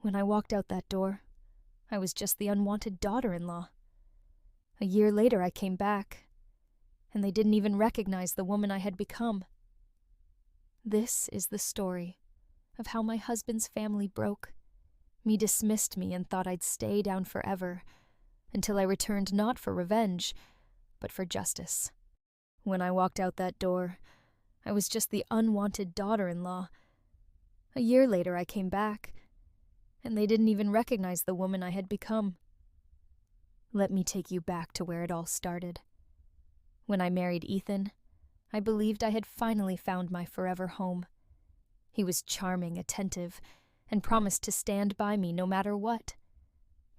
When I walked out that door, I was just the unwanted daughter-in-law. A year later I came back, and they didn't even recognize the woman I had become. This is the story of how my husband's family broke. Me dismissed me and thought I'd stay down forever, until I returned not for revenge, but for justice. When I walked out that door, I was just the unwanted daughter-in-law. A year later I came back, and they didn't even recognize the woman I had become. Let me take you back to where it all started. When I married Ethan, I believed I had finally found my forever home. He was charming, attentive, and promised to stand by me no matter what.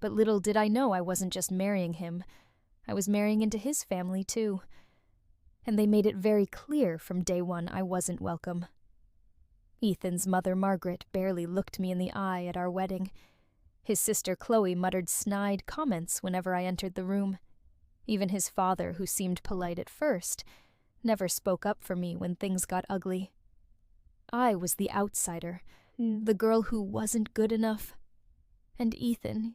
But little did I know I wasn't just marrying him. I was marrying into his family, too. And they made it very clear from day one I wasn't welcome. Ethan's mother, Margaret, barely looked me in the eye at our wedding. His sister, Chloe, muttered snide comments whenever I entered the room. Even his father, who seemed polite at first, never spoke up for me when things got ugly. I was the outsider, the girl who wasn't good enough. And Ethan,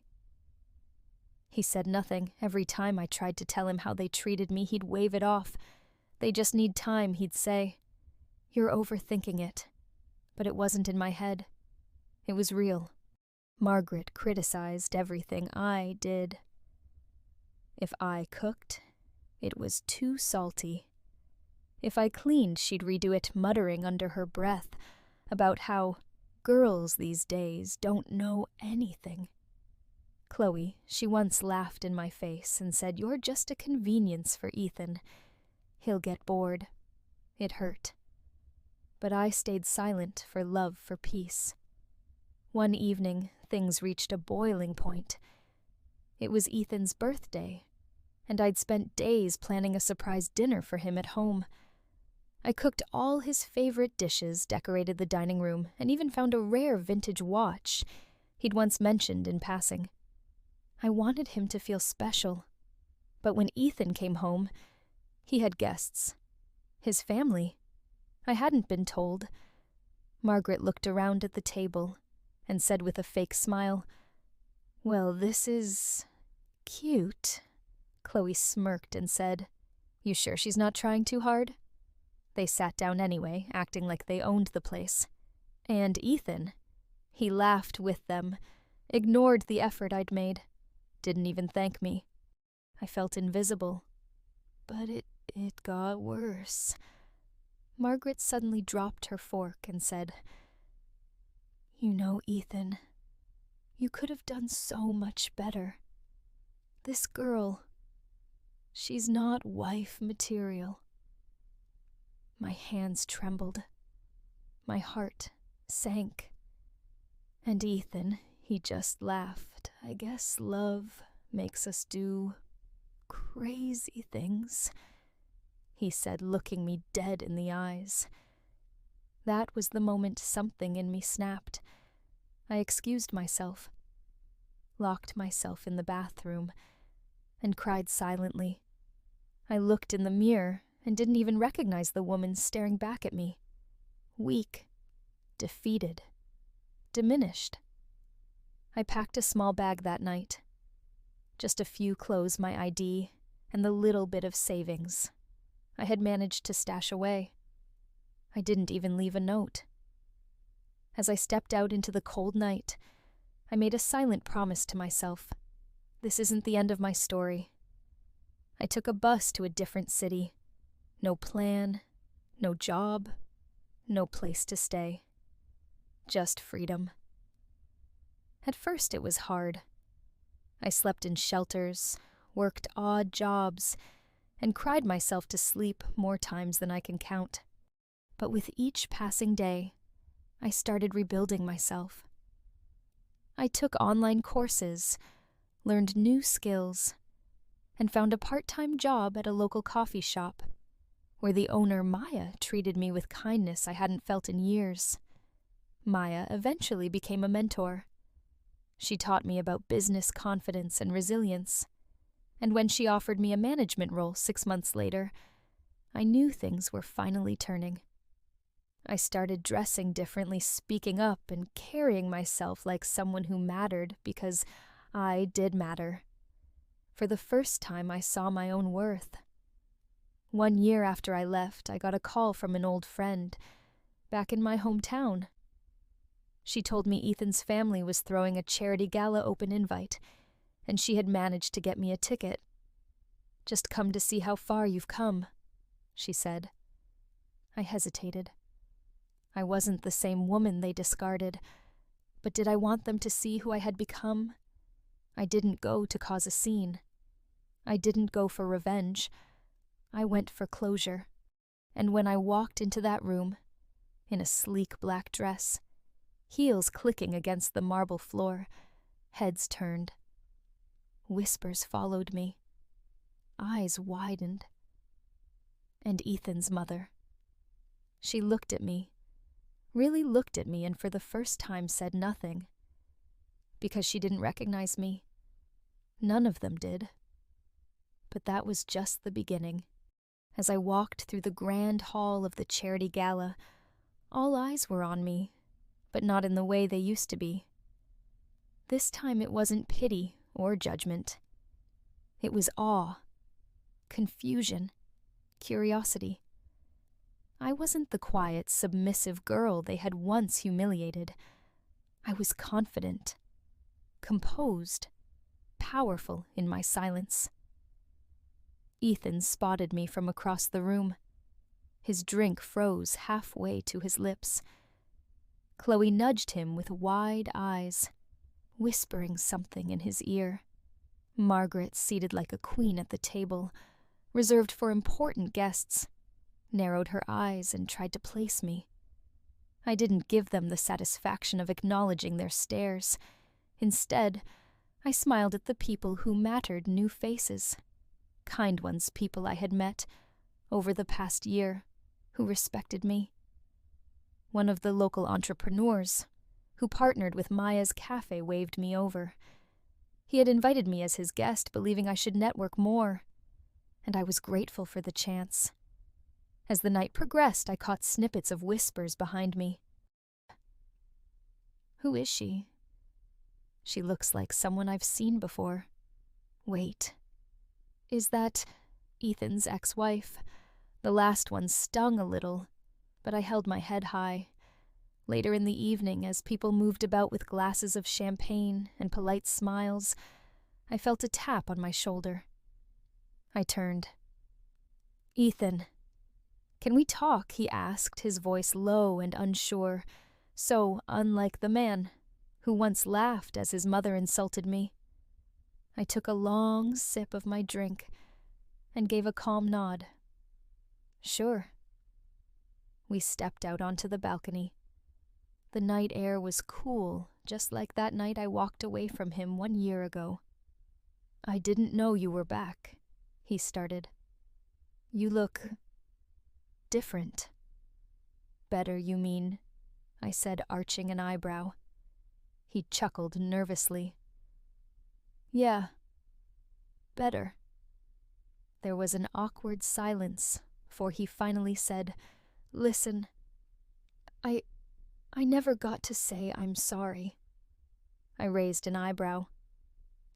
he said nothing. Every time I tried to tell him how they treated me, he'd wave it off. They just need time, he'd say. You're overthinking it. But it wasn't in my head. It was real. Margaret criticized everything I did. If I cooked, it was too salty. If I cleaned, she'd redo it, muttering under her breath about how girls these days don't know anything. Chloe, she once laughed in my face and said, "You're just a convenience for Ethan. He'll get bored." It hurt. But I stayed silent for love for peace. One evening, things reached a boiling point. It was Ethan's birthday, and I'd spent days planning a surprise dinner for him at home. I cooked all his favorite dishes, decorated the dining room, and even found a rare vintage watch he'd once mentioned in passing. I wanted him to feel special. But when Ethan came home, he had guests. His family. I hadn't been told. Margaret looked around at the table and said with a fake smile, "Well, this is cute." Chloe smirked and said, "You sure she's not trying too hard?" They sat down anyway, acting like they owned the place. And Ethan, he laughed with them, ignored the effort I'd made, didn't even thank me. I felt invisible. But it got worse. Margaret suddenly dropped her fork and said, "You know, Ethan, you could have done so much better. This girl, she's not wife material." My hands trembled. My heart sank. And Ethan, he just laughed. "I guess love makes us do crazy things," he said, looking me dead in the eyes. That was the moment something in me snapped. I excused myself, locked myself in the bathroom, and cried silently. I looked in the mirror and didn't even recognize the woman staring back at me. Weak, defeated, diminished. I packed a small bag that night. Just a few clothes, my ID, and the little bit of savings I had managed to stash away. I didn't even leave a note. As I stepped out into the cold night, I made a silent promise to myself. This isn't the end of my story. I took a bus to a different city. No plan, no job, no place to stay. Just freedom. At first it was hard. I slept in shelters, worked odd jobs, and cried myself to sleep more times than I can count. But with each passing day, I started rebuilding myself. I took online courses, learned new skills, and found a part-time job at a local coffee shop, where the owner, Maya, treated me with kindness I hadn't felt in years. Maya eventually became a mentor. She taught me about business confidence and resilience, and when she offered me a management role 6 months later, I knew things were finally turning. I started dressing differently, speaking up, and carrying myself like someone who mattered because I did matter. For the first time, I saw my own worth. 1 year after I left, I got a call from an old friend, back in my hometown. She told me Ethan's family was throwing a charity gala open invite, and she had managed to get me a ticket. "Just come to see how far you've come," she said. I hesitated. I wasn't the same woman they discarded, but did I want them to see who I had become? I didn't go to cause a scene. I didn't go for revenge. I went for closure. And when I walked into that room, in a sleek black dress, heels clicking against the marble floor, heads turned. Whispers followed me. Eyes widened. And Ethan's mother. She looked at me, really looked at me, and for the first time said nothing. Because she didn't recognize me. None of them did. But that was just the beginning. As I walked through the grand hall of the charity gala, all eyes were on me, but not in the way they used to be. This time it wasn't pity or judgment. It was awe, confusion, curiosity. I wasn't the quiet, submissive girl they had once humiliated. I was confident, composed, powerful in my silence. Ethan spotted me from across the room. His drink froze halfway to his lips. Chloe nudged him with wide eyes, whispering something in his ear. Margaret, seated like a queen at the table, reserved for important guests, narrowed her eyes and tried to place me. I didn't give them the satisfaction of acknowledging their stares. Instead, I smiled at the people who mattered, new faces. Kind ones, people I had met over the past year, who respected me. One of the local entrepreneurs, who partnered with Maya's cafe, waved me over. He had invited me as his guest, believing I should network more, and I was grateful for the chance. As the night progressed, I caught snippets of whispers behind me. "Who is she? She looks like someone I've seen before. Wait. Is that Ethan's ex-wife?" The last one stung a little, but I held my head high. Later in the evening, as people moved about with glasses of champagne and polite smiles, I felt a tap on my shoulder. I turned. "Ethan, can we talk?" he asked, his voice low and unsure, so unlike the man who once laughed as his mother insulted me. I took a long sip of my drink and gave a calm nod. "Sure." We stepped out onto the balcony. The night air was cool, just like that night I walked away from him 1 year ago. "I didn't know you were back," he started. "You look different." "Better, you mean?" I said, arching an eyebrow. He chuckled nervously. "Yeah, better." There was an awkward silence, for he finally said, "Listen, I never got to say I'm sorry." I raised an eyebrow.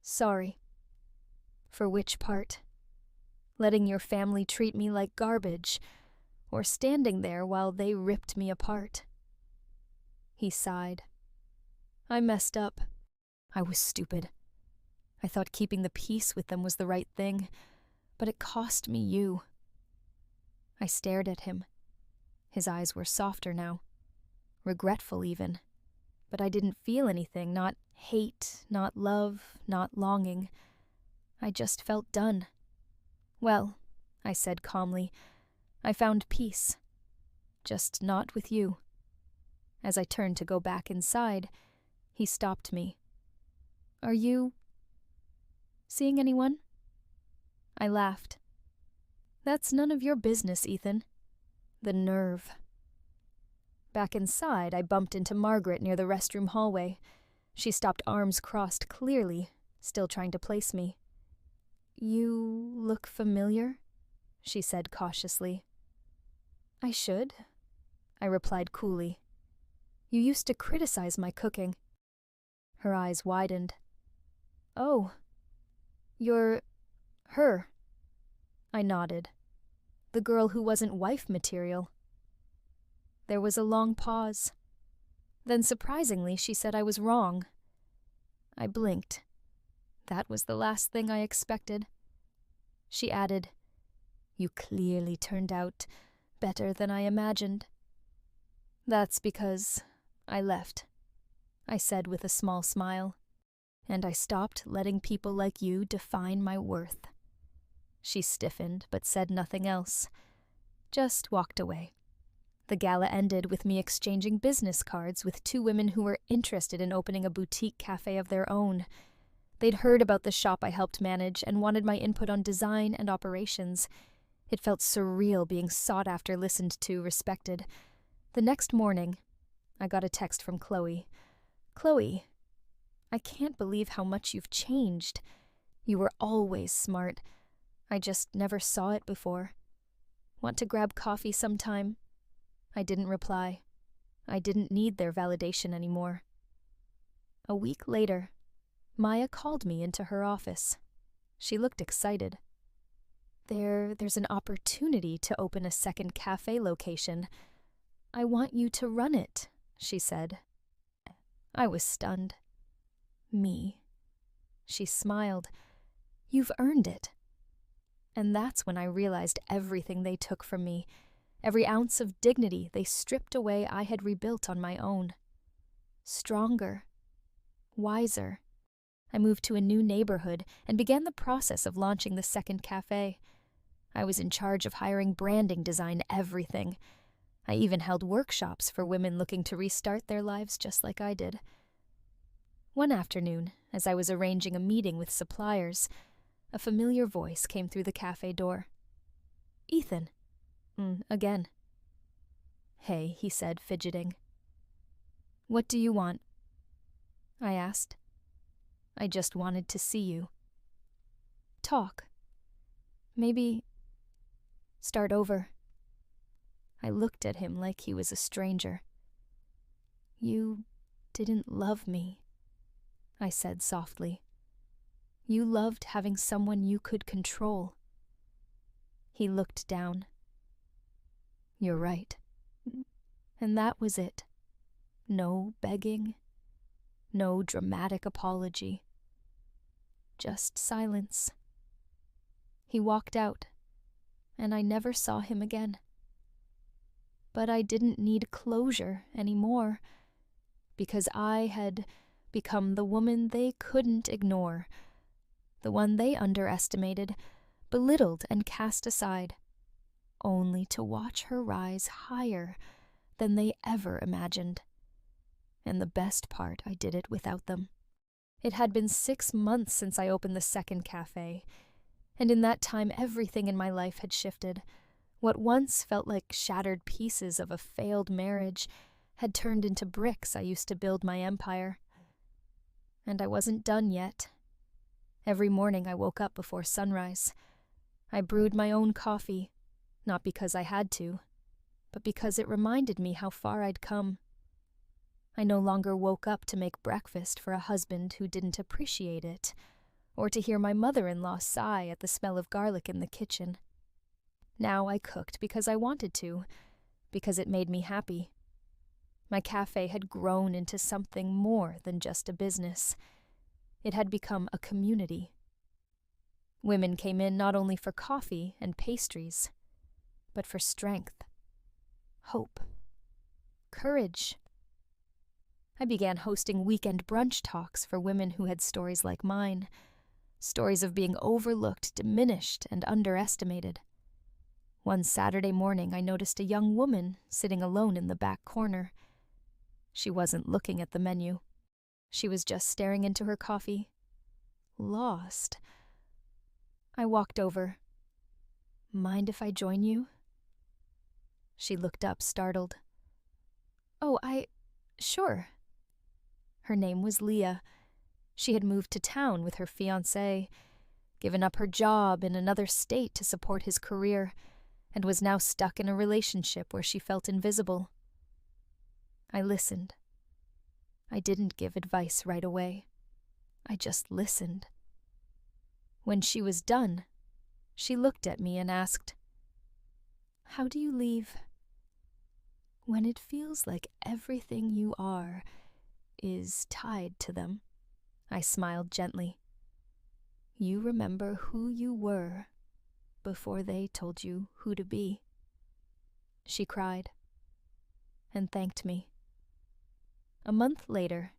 "Sorry? For which part? Letting your family treat me like garbage, or standing there while they ripped me apart?" He sighed. "I messed up. I was stupid. I thought keeping the peace with them was the right thing, but it cost me you." I stared at him. His eyes were softer now, regretful even, but I didn't feel anything, not hate, not love, not longing. I just felt done. "Well," I said calmly, "I found peace. Just not with you." As I turned to go back inside, he stopped me. "Are you seeing anyone?" I laughed. "That's none of your business, Ethan." The nerve. Back inside, I bumped into Margaret near the restroom hallway. She stopped, arms crossed, clearly still trying to place me. "You look familiar," she said cautiously. "I should. I replied coolly. You used to criticize my cooking. Her eyes widened. Oh, you're her. I nodded. The girl who wasn't wife material. There was a long pause. Then surprisingly, she said I was wrong. I blinked. That was the last thing I expected. She added, You clearly turned out better than I imagined. That's because I left, I said with a small smile, and I stopped letting people like you define my worth. She stiffened but said nothing else, just walked away. The gala ended with me exchanging business cards with two women who were interested in opening a boutique cafe of their own. They'd heard about the shop I helped manage and wanted my input on design and operations. It felt surreal being sought after, listened to, respected. The next morning, I got a text from Chloe. Chloe, I can't believe how much you've changed. You were always smart. I just never saw it before. Want to grab coffee sometime? I didn't reply. I didn't need their validation anymore. A week later, Maya called me into her office. She looked excited. There's an opportunity to open a second cafe location. I want you to run it, she said. I was stunned. Me. She smiled. You've earned it. And that's when I realized everything they took from me, every ounce of dignity they stripped away I had rebuilt on my own. Stronger. Wiser. I moved to a new neighborhood and began the process of launching the second cafe. I was in charge of hiring branding, design, everything. I even held workshops for women looking to restart their lives just like I did. One afternoon, as I was arranging a meeting with suppliers, a familiar voice came through the cafe door. Ethan. Again. Hey, he said, fidgeting. What do you want? I asked. I just wanted to see you. Talk. Maybe start over. I looked at him like he was a stranger. You didn't love me, I said softly. You loved having someone you could control. He looked down. You're right. And that was it. No begging. No dramatic apology. Just silence. He walked out, and I never saw him again. But I didn't need closure anymore, because I had become the woman they couldn't ignore, the one they underestimated, belittled and cast aside, only to watch her rise higher than they ever imagined. And the best part, I did it without them. It had been 6 months since I opened the second cafe, and in that time everything in my life had shifted. What once felt like shattered pieces of a failed marriage had turned into bricks I used to build my empire. And I wasn't done yet. Every morning I woke up before sunrise. I brewed my own coffee, not because I had to, but because it reminded me how far I'd come. I no longer woke up to make breakfast for a husband who didn't appreciate it, or to hear my mother-in-law sigh at the smell of garlic in the kitchen. Now I cooked because I wanted to, because it made me happy. My cafe had grown into something more than just a business. It had become a community. Women came in not only for coffee and pastries, but for strength, hope, courage. I began hosting weekend brunch talks for women who had stories like mine, stories of being overlooked, diminished, and underestimated. One Saturday morning, I noticed a young woman sitting alone in the back corner. She wasn't looking at the menu. She was just staring into her coffee. Lost. I walked over. Mind if I join you? She looked up, startled. Oh, sure. Her name was Leah. She had moved to town with her fiancé, given up her job in another state to support his career, and was now stuck in a relationship where she felt invisible. I listened. I didn't give advice right away. I just listened. When she was done, she looked at me and asked, "How do you leave when it feels like everything you are is tied to them?" I smiled gently. "You remember who you were before they told you who to be." She cried and thanked me. A month later,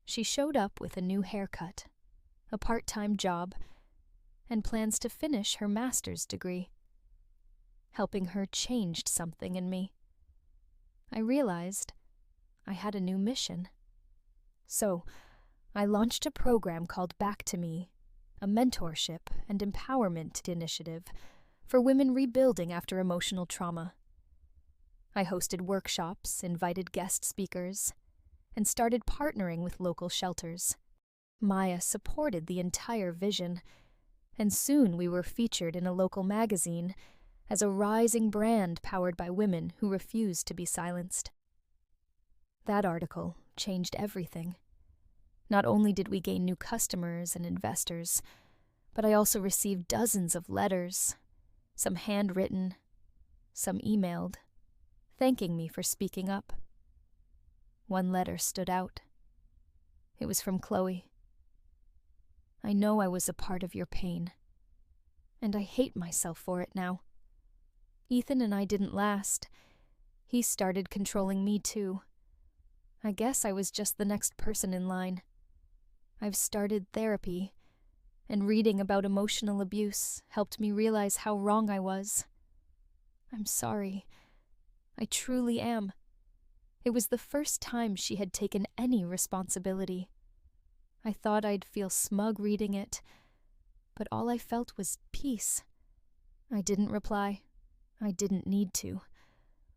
she showed up with a new haircut, a part-time job, and plans to finish her master's degree. Helping her changed something in me. I realized I had a new mission. So, I launched a program called Back to Me, a mentorship and empowerment initiative for women rebuilding after emotional trauma. I hosted workshops, invited guest speakers, and started partnering with local shelters. Maya supported the entire vision, and soon we were featured in a local magazine as a rising brand powered by women who refused to be silenced. That article changed everything. Not only did we gain new customers and investors, but I also received dozens of letters, some handwritten, some emailed, thanking me for speaking up. One letter stood out. It was from Chloe. "I know I was a part of your pain, and I hate myself for it now. Ethan and I didn't last. He started controlling me too. I guess I was just the next person in line. I've started therapy, and reading about emotional abuse helped me realize how wrong I was. I'm sorry. I truly am." It was the first time she had taken any responsibility. I thought I'd feel smug reading it, but all I felt was peace. I didn't reply. I didn't need to.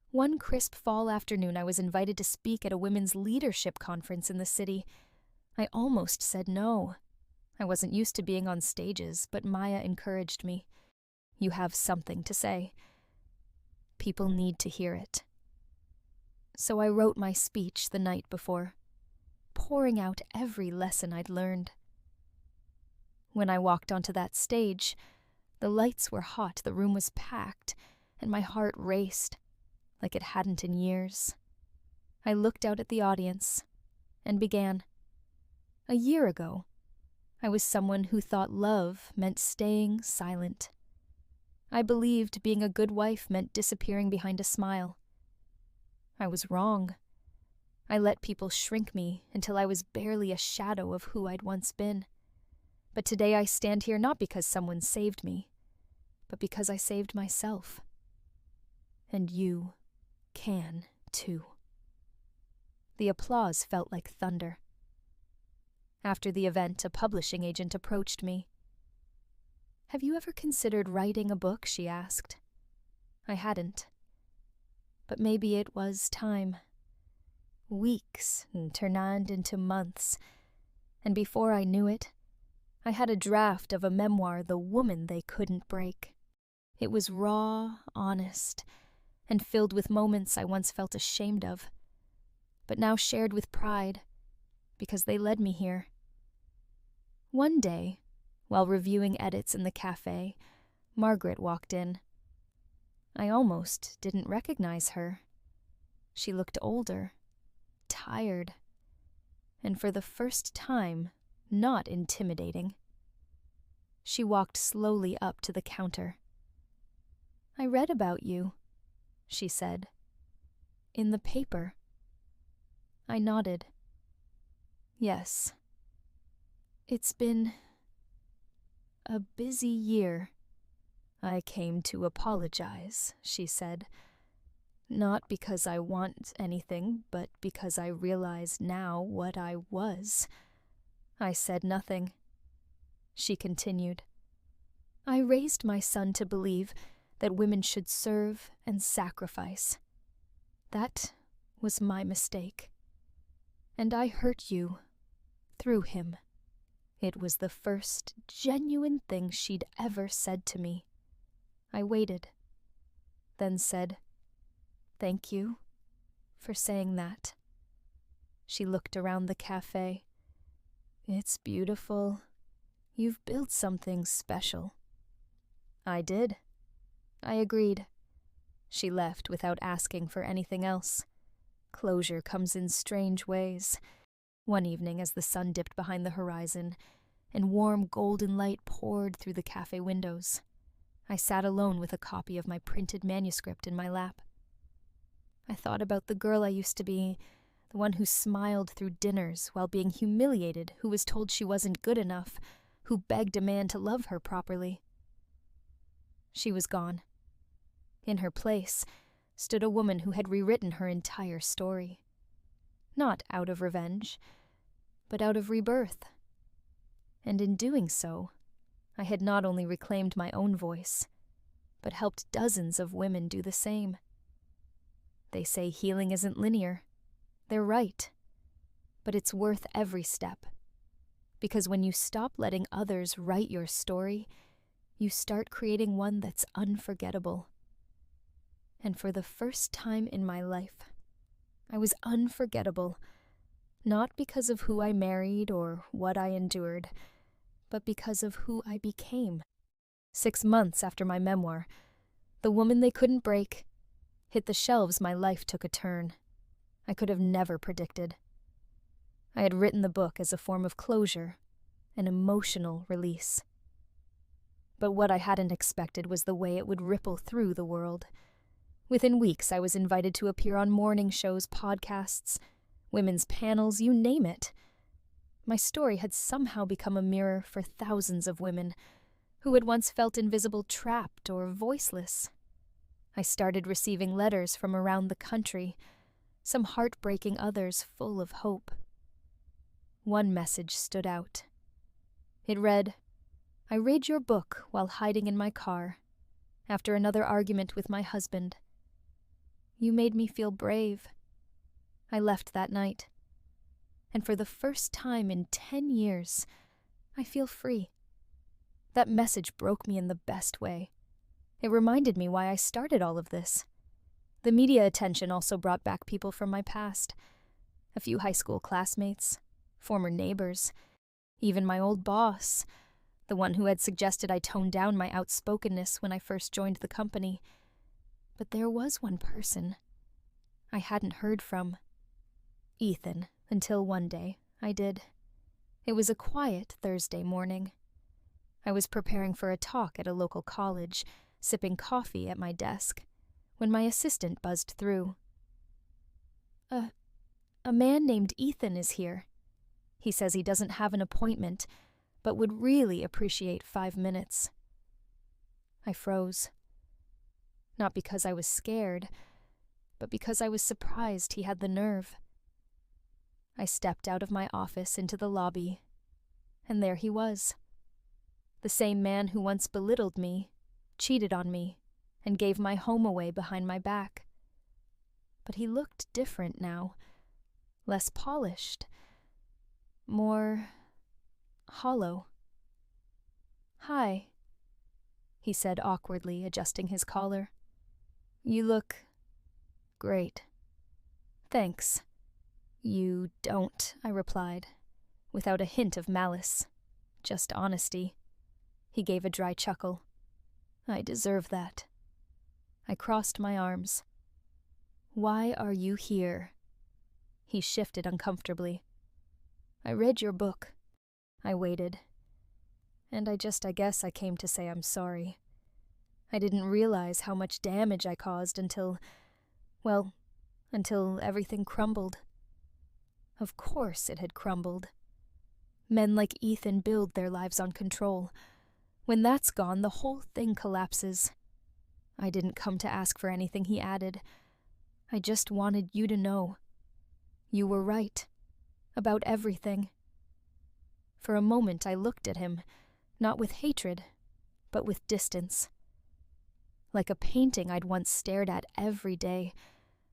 One crisp fall afternoon, I was invited to speak at a women's leadership conference in the city. I almost said no. I wasn't used to being on stages, but Maya encouraged me. "You have something to say. People need to hear it." So I wrote my speech the night before, pouring out every lesson I'd learned. When I walked onto that stage, the lights were hot, the room was packed, and my heart raced like it hadn't in years. I looked out at the audience and began. A year ago, I was someone who thought love meant staying silent. I believed being a good wife meant disappearing behind a smile. I was wrong. I let people shrink me until I was barely a shadow of who I'd once been. But today I stand here not because someone saved me, but because I saved myself. And you can, too. The applause felt like thunder. After the event, a publishing agent approached me. "Have you ever considered writing a book?" she asked. I hadn't. But maybe it was time. Weeks turned into months, and before I knew it, I had a draft of a memoir, The Woman They Couldn't Break. It was raw, honest, and filled with moments I once felt ashamed of, but now shared with pride, because they led me here. One day, while reviewing edits in the cafe, Margaret walked in. I almost didn't recognize her. She looked older, tired, and for the first time, not intimidating. She walked slowly up to the counter. "I read about you," she said. "In the paper." I nodded. "Yes. It's been a busy year." "I came to apologize," she said. "Not because I want anything, but because I realize now what I was." I said nothing. She continued. "I raised my son to believe that women should serve and sacrifice. That was my mistake. And I hurt you through him." It was the first genuine thing she'd ever said to me. I waited, then said, "Thank you for saying that." She looked around the cafe. "It's beautiful. You've built something special." I did. I agreed. She left without asking for anything else. Closure comes in strange ways. One evening, as the sun dipped behind the horizon and warm golden light poured through the cafe windows, I sat alone with a copy of my printed manuscript in my lap. I thought about the girl I used to be, the one who smiled through dinners while being humiliated, who was told she wasn't good enough, who begged a man to love her properly. She was gone. In her place stood a woman who had rewritten her entire story. Not out of revenge, but out of rebirth. And in doing so, I had not only reclaimed my own voice, but helped dozens of women do the same. They say healing isn't linear. They're right. But it's worth every step. Because when you stop letting others write your story, you start creating one that's unforgettable. And for the first time in my life, I was unforgettable, not because of who I married or what I endured, but because of who I became. 6 months after my memoir, The Woman They Couldn't Break, hit the shelves, my life took a turn I could have never predicted. I had written the book as a form of closure, an emotional release. But what I hadn't expected was the way it would ripple through the world. Within weeks, I was invited to appear on morning shows, podcasts, women's panels, you name it. My story had somehow become a mirror for thousands of women who had once felt invisible, trapped, or voiceless. I started receiving letters from around the country, some heartbreaking, others full of hope. One message stood out. It read, "I read your book while hiding in my car, after another argument with my husband. You made me feel brave. I left that night. And for the first time in 10 years, I feel free." That message broke me in the best way. It reminded me why I started all of this. The media attention also brought back people from my past. A few high school classmates, former neighbors, even my old boss, the one who had suggested I tone down my outspokenness when I first joined the company. But there was one person I hadn't heard from. Ethan, until one day I did. It was a quiet Thursday morning. I was preparing for a talk at a local college, sipping coffee at my desk, when my assistant buzzed through. A man named Ethan is here. He says he doesn't have an appointment, but would really appreciate 5 minutes." I froze. Not because I was scared, but because I was surprised he had the nerve. I stepped out of my office into the lobby, and there he was. The same man who once belittled me, cheated on me, and gave my home away behind my back. But he looked different now, less polished, more hollow. "Hi," he said awkwardly, adjusting his collar. "You look great." "Thanks." "You don't," I replied, without a hint of malice, just honesty. He gave a dry chuckle. "I deserve that." I crossed my arms. "Why are you here?" He shifted uncomfortably. "I read your book." I waited. And I guess I came to say I'm sorry. I didn't realize how much damage I caused until everything crumbled. Of course it had crumbled. Men like Ethan build their lives on control. When that's gone, the whole thing collapses. I didn't come to ask for anything, he added. I just wanted you to know. You were right. About everything. For a moment I looked at him, not with hatred, but with distance. Like a painting I'd once stared at every day,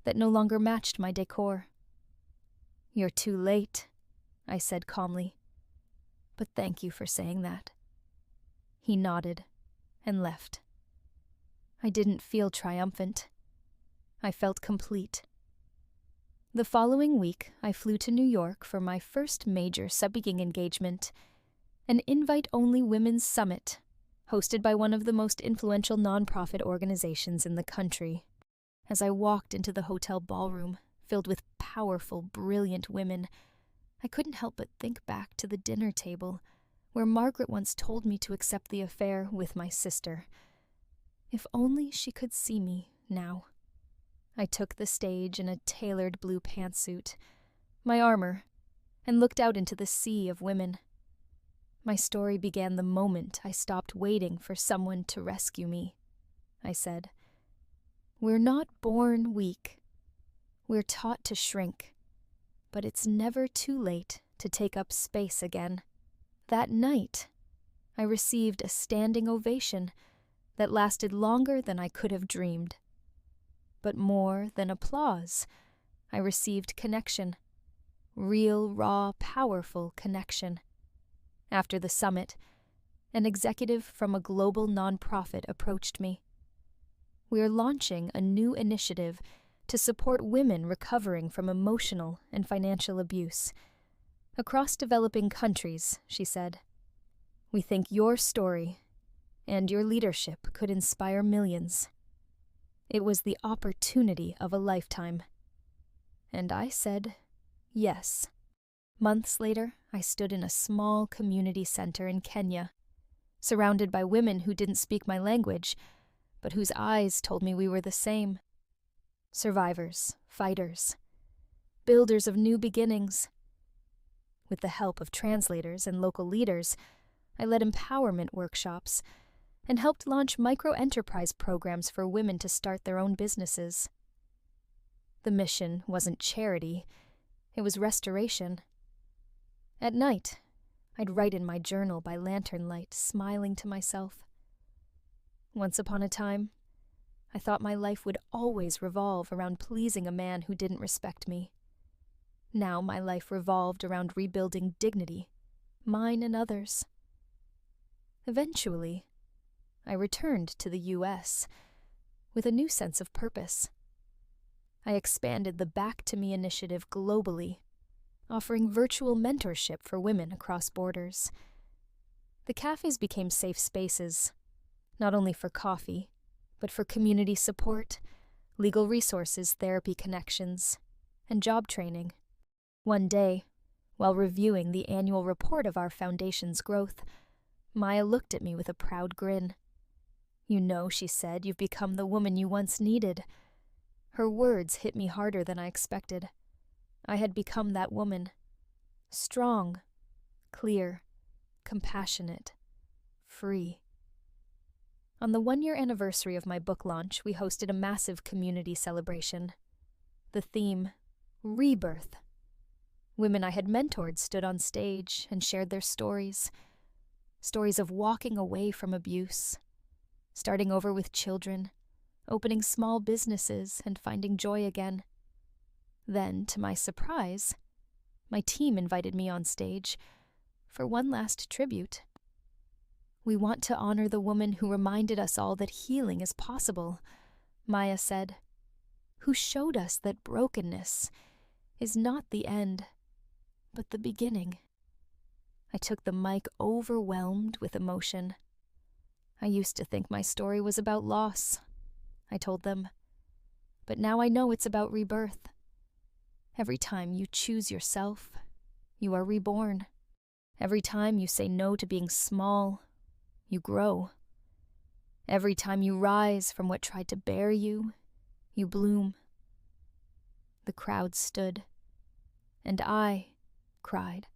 that no longer matched my decor. "You're too late," I said calmly. "But thank you for saying that." He nodded and left. I didn't feel triumphant. I felt complete. The following week, I flew to New York for my first major speaking engagement, an invite-only women's summit, hosted by one of the most influential nonprofit organizations in the country. As I walked into the hotel ballroom, filled with powerful, brilliant women, I couldn't help but think back to the dinner table, where Margaret once told me to accept the affair with my sister. If only she could see me now. I took the stage in a tailored blue pantsuit, my armor, and looked out into the sea of women. My story began the moment I stopped waiting for someone to rescue me. I said, "We're not born weak. We're taught to shrink, but it's never too late to take up space again." That night, I received a standing ovation that lasted longer than I could have dreamed. But more than applause, I received connection. Real, raw, powerful connection. After the summit, an executive from a global nonprofit approached me. "We are launching a new initiative to support women recovering from emotional and financial abuse across developing countries," she said. "We think your story and your leadership could inspire millions." It was the opportunity of a lifetime. And I said, yes. Months later, I stood in a small community center in Kenya, surrounded by women who didn't speak my language, but whose eyes told me we were the same. Survivors, fighters, builders of new beginnings. With the help of translators and local leaders, I led empowerment workshops and helped launch micro-enterprise programs for women to start their own businesses. The mission wasn't charity, it was restoration. At night, I'd write in my journal by lantern light, smiling to myself. Once upon a time, I thought my life would always revolve around pleasing a man who didn't respect me. Now my life revolved around rebuilding dignity, mine and others. Eventually, I returned to the U.S. with a new sense of purpose. I expanded the Back to Me initiative globally, offering virtual mentorship for women across borders. The cafes became safe spaces, not only for coffee, but for community support, legal resources, therapy connections, and job training. One day, while reviewing the annual report of our foundation's growth, Maya looked at me with a proud grin. "You know," she said, "you've become the woman you once needed." Her words hit me harder than I expected. I had become that woman. Strong, clear, compassionate, free. On the 1-year anniversary of my book launch, we hosted a massive community celebration. The theme, Rebirth. Women I had mentored stood on stage and shared their stories. Stories of walking away from abuse, starting over with children, opening small businesses, and finding joy again. Then, to my surprise, my team invited me on stage for one last tribute. "We want to honor the woman who reminded us all that healing is possible," Maya said, "who showed us that brokenness is not the end, but the beginning." I took the mic overwhelmed with emotion. "I used to think my story was about loss," I told them, "but now I know it's about rebirth. Every time you choose yourself, you are reborn. Every time you say no to being small, you grow. Every time you rise from what tried to bear you, you bloom." The crowd stood, and I cried.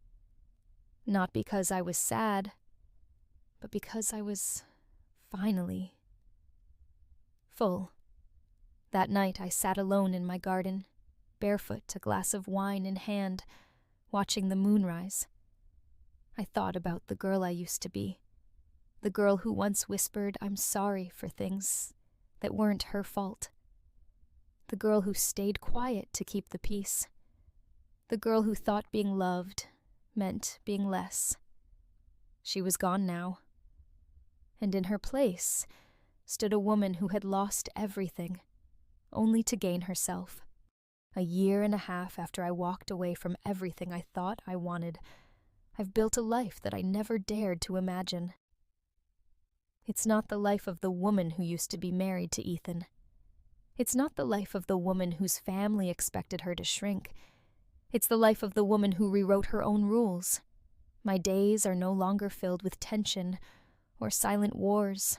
Not because I was sad, but because I was finally full. That night I sat alone in my garden, barefoot, a glass of wine in hand, watching the moonrise. I thought about the girl I used to be, the girl who once whispered, "I'm sorry" for things that weren't her fault. The girl who stayed quiet to keep the peace. The girl who thought being loved meant being less. She was gone now, and in her place stood a woman who had lost everything, only to gain herself. A year and a half after I walked away from everything I thought I wanted, I've built a life that I never dared to imagine. It's not the life of the woman who used to be married to Ethan. It's not the life of the woman whose family expected her to shrink. It's the life of the woman who rewrote her own rules. My days are no longer filled with tension or silent wars.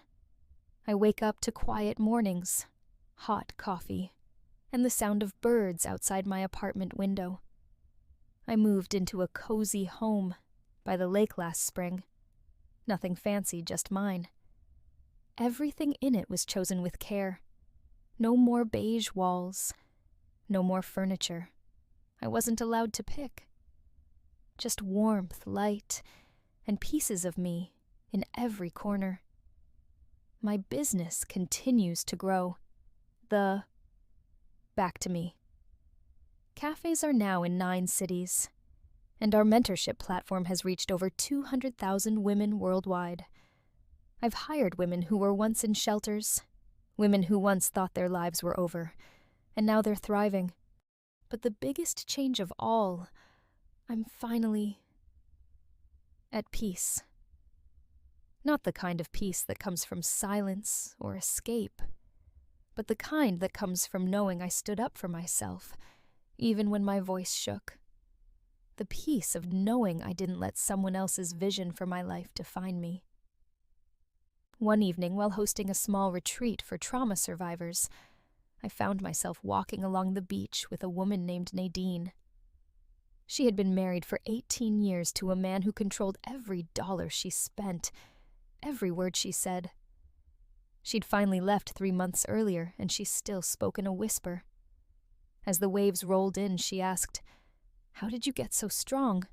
I wake up to quiet mornings, hot coffee, and the sound of birds outside my apartment window. I moved into a cozy home by the lake last spring. Nothing fancy, just mine. Everything in it was chosen with care. No more beige walls, no more furniture. I wasn't allowed to pick. Just warmth, light, and pieces of me in every corner. My business continues to grow. Back to me. Cafes are now in 9 cities, and our mentorship platform has reached over 200,000 women worldwide. I've hired women who were once in shelters, women who once thought their lives were over, and now they're thriving. But the biggest change of all, I'm finally at peace. Not the kind of peace that comes from silence or escape, but the kind that comes from knowing I stood up for myself, even when my voice shook. The peace of knowing I didn't let someone else's vision for my life define me. One evening, while hosting a small retreat for trauma survivors, I found myself walking along the beach with a woman named Nadine. She had been married for 18 years to a man who controlled every dollar she spent, every word she said. She'd finally left 3 months earlier, and she still spoke in a whisper. As the waves rolled in, she asked, "How did you get so strong?"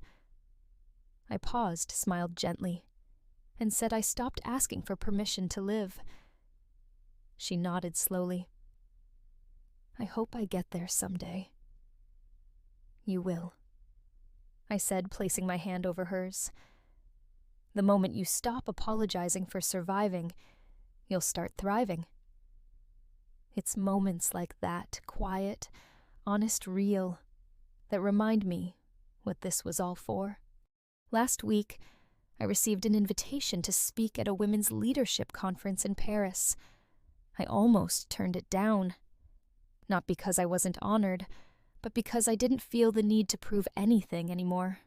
I paused, smiled gently, and said I stopped asking for permission to live. She nodded slowly. "I hope I get there someday." "You will," I said, placing my hand over hers. "The moment you stop apologizing for surviving, you'll start thriving." It's moments like that, quiet, honest, real, that remind me what this was all for. Last week, I received an invitation to speak at a women's leadership conference in Paris. I almost turned it down. Not because I wasn't honored, but because I didn't feel the need to prove anything anymore.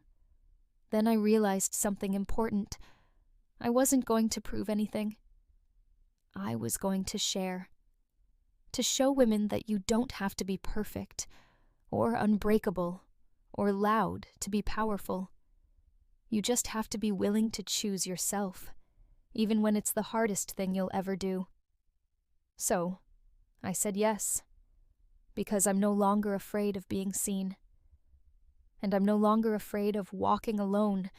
Then I realized something important. I wasn't going to prove anything. I was going to share. To show women that you don't have to be perfect, or unbreakable, or loud to be powerful. You just have to be willing to choose yourself, even when it's the hardest thing you'll ever do. So, I said yes, because I'm no longer afraid of being seen. And I'm no longer afraid of walking alone,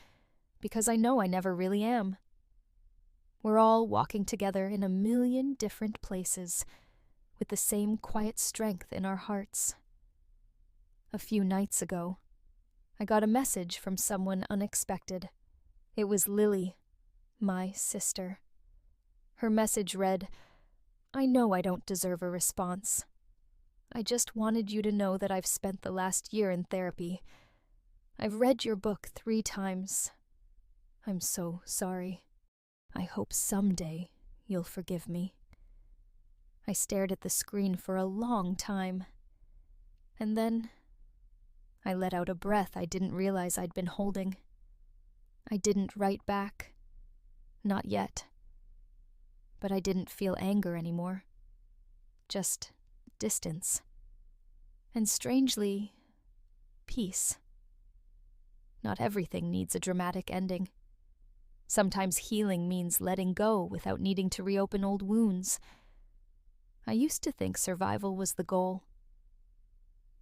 because I know I never really am. We're all walking together in a million different places, with the same quiet strength in our hearts. A few nights ago, I got a message from someone unexpected. It was Lily, my sister. Her message read, "I know I don't deserve a response. I just wanted you to know that I've spent the last year in therapy. I've read your book 3 times. I'm so sorry. I hope someday you'll forgive me." I stared at the screen for a long time, and then I let out a breath I didn't realize I'd been holding. I didn't write back. Not yet. But I didn't feel anger anymore. Just distance. And strangely, peace. Not everything needs a dramatic ending. Sometimes healing means letting go without needing to reopen old wounds. I used to think survival was the goal.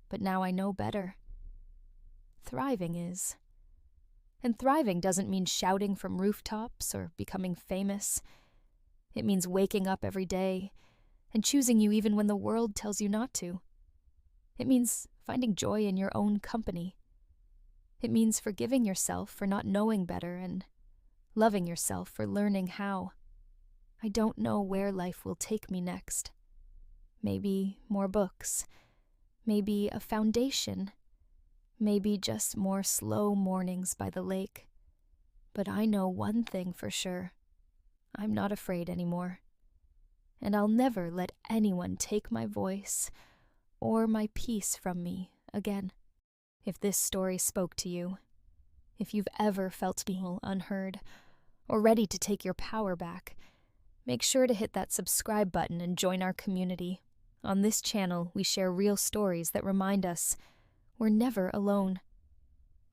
But now I know better. Thriving is. And thriving doesn't mean shouting from rooftops or becoming famous. It means waking up every day and choosing you even when the world tells you not to. It means finding joy in your own company. It means forgiving yourself for not knowing better and loving yourself for learning how. I don't know where life will take me next. Maybe more books. Maybe a foundation. Maybe just more slow mornings by the lake. But I know one thing for sure. I'm not afraid anymore. And I'll never let anyone take my voice or my peace from me again. If this story spoke to you, if you've ever felt being unheard or ready to take your power back, make sure to hit that subscribe button and join our community. On this channel, we share real stories that remind us we're never alone.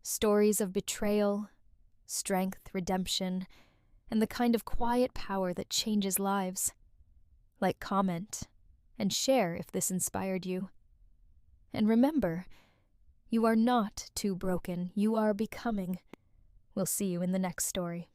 Stories of betrayal, strength, redemption, and the kind of quiet power that changes lives. Like, comment, and share if this inspired you. And remember, you are not too broken. You are becoming. We'll see you in the next story.